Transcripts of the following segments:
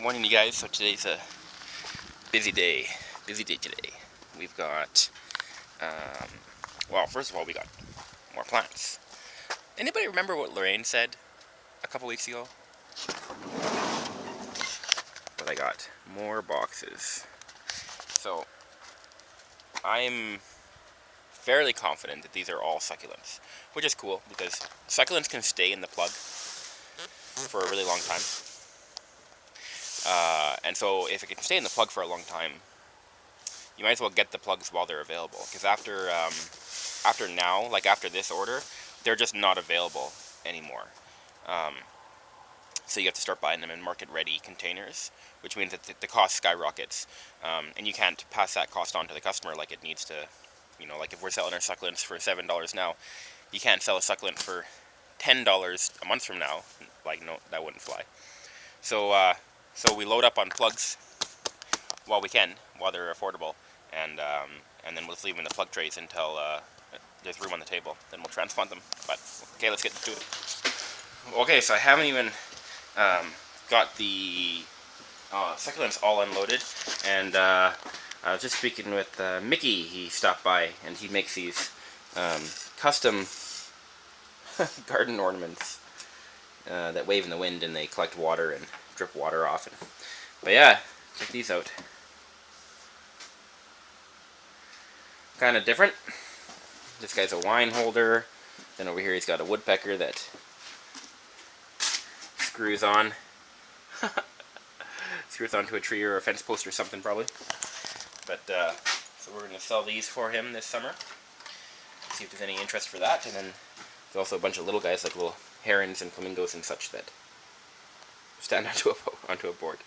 Morning, you guys. So today's a busy day today. We've got, well, first of all, we got more plants. Anybody remember what Lorraine said a couple weeks ago? But I got more boxes. So I'm fairly confident that these are all succulents, which is cool because succulents can stay in the plug for a really long time. And so if it can stay in the plug for a long time, you might as well get the plugs while they're available. Because after now, like after this order, they're just not available anymore. So you have to start buying them in market-ready containers, which means that the cost skyrockets. And you can't pass that cost on to the customer like it needs to. You know, like if we're selling our succulents for $7 now, you can't sell a succulent for $10 a month from now. Like, no, that wouldn't fly. So we load up on plugs while we can, while they're affordable, and then we'll just leave them in the plug trays until there's room on the table. Then we'll transplant them. But okay, let's get to it. Okay, so I haven't even got the succulents all unloaded, and I was just speaking with Mickey. He stopped by, and he makes these custom garden ornaments that wave in the wind, and they collect water and drip water off. But yeah, check these out. Kind of different. This guy's a wine holder. Then over here he's got a woodpecker that screws on. Screws onto a tree or a fence post or something probably. But so we're going to sell these for him this summer. See if there's any interest for that. And then there's also a bunch of little guys like little herons and flamingos and such that stand onto a board.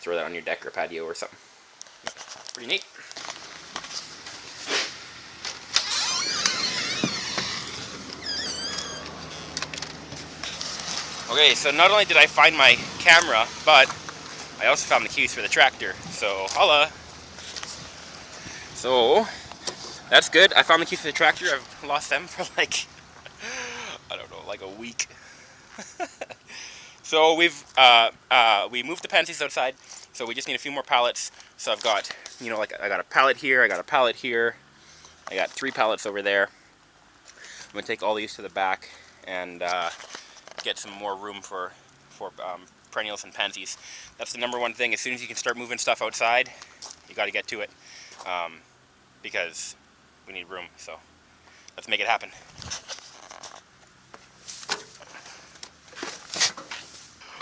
Throw that on your deck or patio or something. Pretty neat. Okay, so not only did I find my camera, but I also found the keys for the tractor. So, holla! So, that's good. I found the keys for the tractor. I've lost them for like, I don't know, like a week. So we moved the pansies outside, so we just need a few more pallets. So I've got, you know, like I got a pallet here, I got a pallet here, I got 3 pallets over there. I'm gonna take all these to the back and get some more room for perennials and pansies. That's the number one thing. As soon as you can start moving stuff outside, you got to get to it, because we need room. So let's make it happen.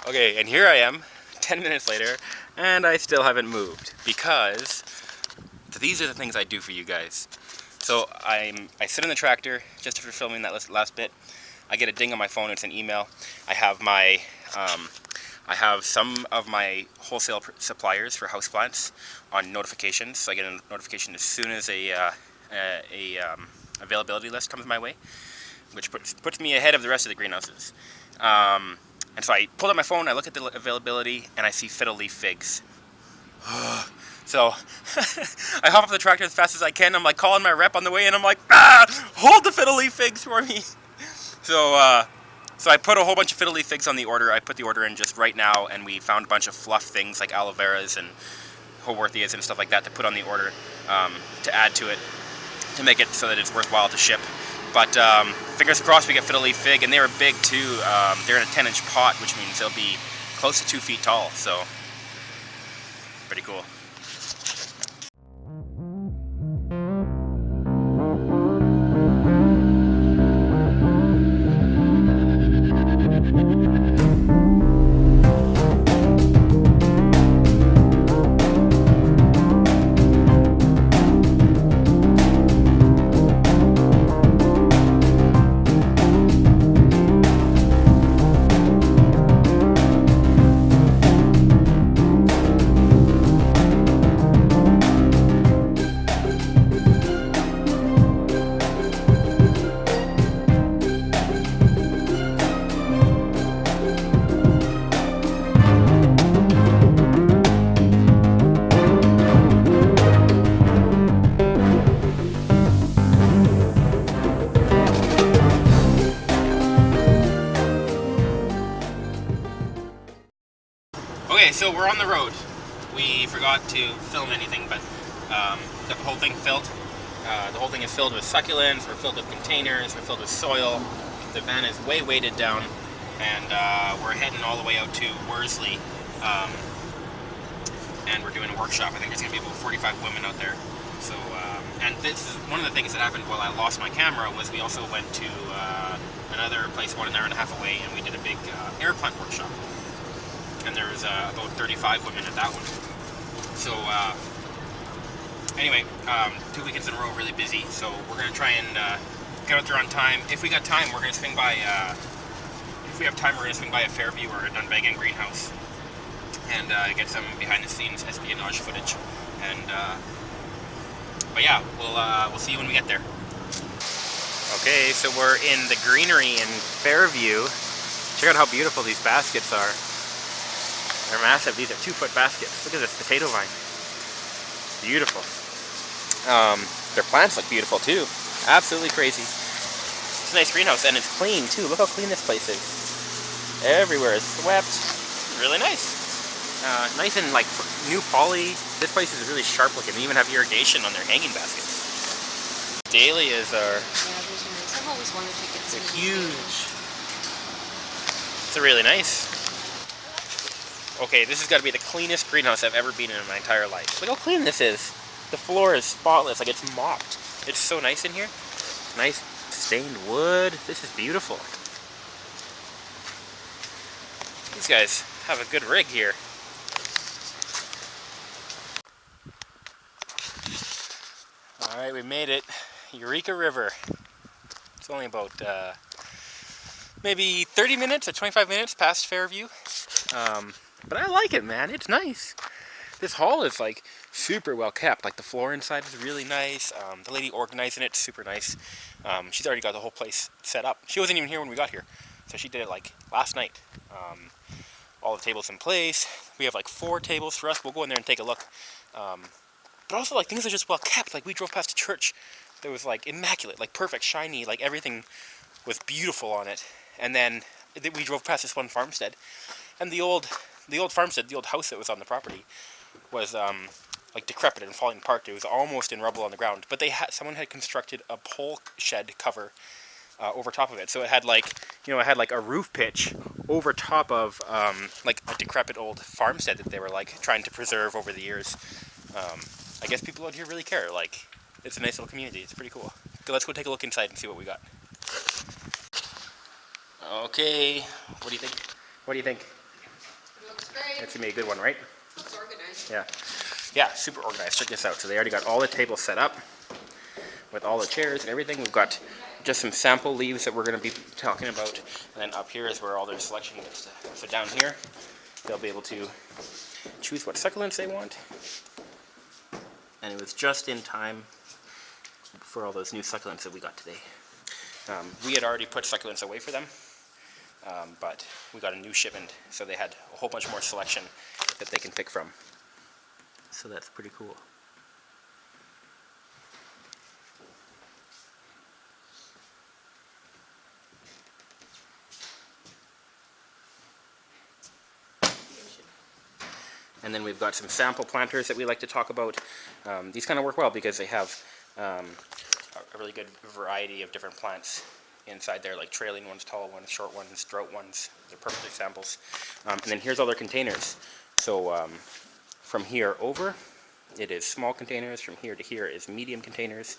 Okay, and here I am, 10 minutes later, and I still haven't moved, because these are the things I do for you guys. So I sit in the tractor just after filming that last bit. I get a ding on my phone. It's an email. I have my I have some of my wholesale suppliers for houseplants on notifications. So I get a notification as soon as a availability list comes my way, which puts me ahead of the rest of the greenhouses. And so I pull out my phone, I look at the availability, and I see fiddle leaf figs. So I hop off the tractor as fast as I can. I'm like calling my rep on the way, and I'm like, hold the fiddle leaf figs for me. So I put a whole bunch of fiddle leaf figs on the order. I put the order in just right now, and we found a bunch of fluff things like aloe veras and Haworthias and stuff like that to put on the order, to add to it, to make it so that it's worthwhile to ship. But fingers crossed we get fiddle leaf fig, and they were big too. They're in a 10-inch pot, which means they'll be close to 2 feet tall, so pretty cool. So we're on the road. We forgot to film anything, but got the whole thing filled. The whole thing is filled with succulents, we're filled with containers, we're filled with soil. The van is way weighted down, and we're heading all the way out to Worsley. And we're doing a workshop. I think there's going to be about 45 women out there. So, and this is one of the things that happened while I lost my camera, was we also went to another place about an hour and a half away, and we did a big air plant workshop. And there was about 35 women at that one. So anyway, 2 weekends in a row, really busy. So we're going to try and get out there on time. If we got time, we're going to swing by, if we have time, we're going to swing by a Fairview or a Dunvegan greenhouse and get some behind the scenes espionage footage. And but yeah, we'll see you when we get there. Okay, so we're in the greenery in Fairview. Check out how beautiful these baskets are. They're massive. These are 2-foot baskets. Look at this potato vine. Beautiful. Their plants look beautiful too. Absolutely crazy. It's a nice greenhouse, and it's clean too. Look how clean this place is. Everywhere is swept. Really nice. Nice and like new poly. This place is really sharp looking. They even have irrigation on their hanging baskets. Dahlias are. Yeah, those are nice. I've always wanted to get some. They're huge. It's really nice. Okay, this has got to be the cleanest greenhouse I've ever been in my entire life. Look how clean this is. The floor is spotless, like it's mopped. It's so nice in here. Nice stained wood. This is beautiful. These guys have a good rig here. Alright, we made it. Eureka River. It's only about maybe 30 minutes or 25 minutes past Fairview. But I like it, man. It's nice. This hall is like super well kept. Like the floor inside is really nice. The lady organizing it's super nice. She's already got the whole place set up. She wasn't even here when we got here, so she did it like last night. All the tables in place. We have like 4 tables for us. We'll go in there and take a look. But also, like, things are just well kept. Like, we drove past a church that was like immaculate, like perfect, shiny, like everything was beautiful on it. And then we drove past this one farmstead, and the old farmstead, the old house that was on the property, was like decrepit and falling apart. It was almost in rubble on the ground. But someone had constructed a pole shed cover over top of it, so it had like, you know, it had like a roof pitch over top of like a decrepit old farmstead that they were like trying to preserve over the years. I guess people out here really care. Like, it's a nice little community. It's pretty cool. Okay, let's go take a look inside and see what we got. Okay, what do you think? What do you think? It looks great. It's gonna be a good one, right? It's organized. Yeah. Yeah, super organized. Check this out. So they already got all the tables set up with all the chairs and everything. We've got just some sample leaves that we're going to be talking about. And then up here is where all their selection gets to. So down here, they'll be able to choose what succulents they want. And it was just in time for all those new succulents that we got today. We had already put succulents away for them, but we got a new shipment, so they had a whole bunch more selection that they can pick from. So that's pretty cool. And then we've got some sample planters that we like to talk about. These kind of work well because they have a really good variety of different plants inside there, like trailing ones, tall ones, short ones, drought ones. They're perfect examples. And then here's all their containers. So from here over, it is small containers. From here to here is medium containers.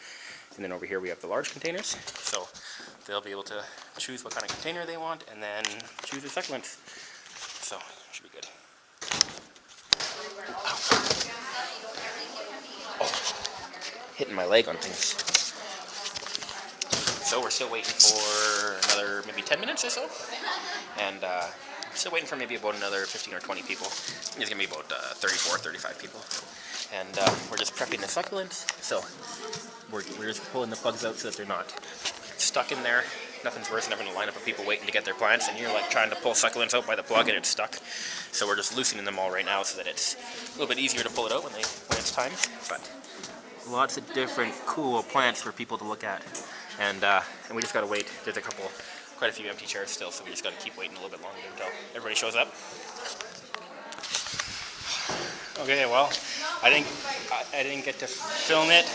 And then over here we have the large containers. So they'll be able to choose what kind of container they want and then choose their succulents. So should be good. Hitting my leg on things. So we're still waiting for another maybe 10 minutes or so, and we're still waiting for maybe about another 15 or 20 people. It's gonna be about 34, 35 people, and we're just prepping the succulents. So we're just pulling the plugs out so that they're not stuck in there. Nothing's worse than having a lineup of people waiting to get their plants, and you're like trying to pull succulents out by the plug and it's stuck. So we're just loosening them all right now so that it's a little bit easier to pull it out when it's time. But lots of different cool plants for people to look at, and we just gotta wait. There's quite a few empty chairs still, so we just gotta keep waiting a little bit longer until everybody shows up. Okay, well, I didn't get to film it,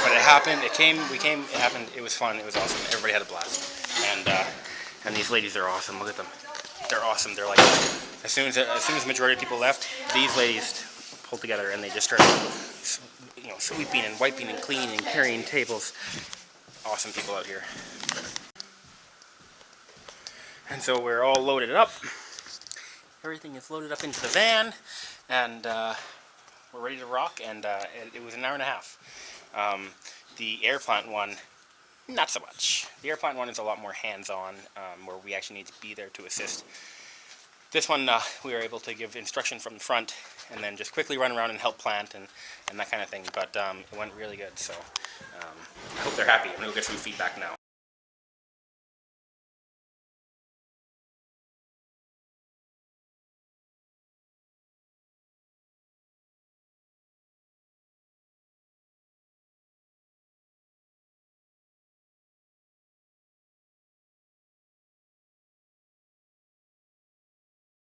but it happened. We came. It happened. It was fun. It was awesome. Everybody had a blast. And these ladies are awesome. Look at them. They're awesome. They're like, as soon as the majority of people left, these ladies pulled together and they just started, sweeping and wiping and cleaning and carrying tables. Awesome people out here. And so we're all loaded up. Everything is loaded up into the van, and we're ready to rock. And it was an hour and a half. The air plant one, not so much. The air plant one is a lot more hands-on, where we actually need to be there to assist. This one, we were able to give instruction from the front, and then just quickly run around and help plant and that kind of thing. But it went really good. So I hope they're happy. I'm gonna go get some feedback now.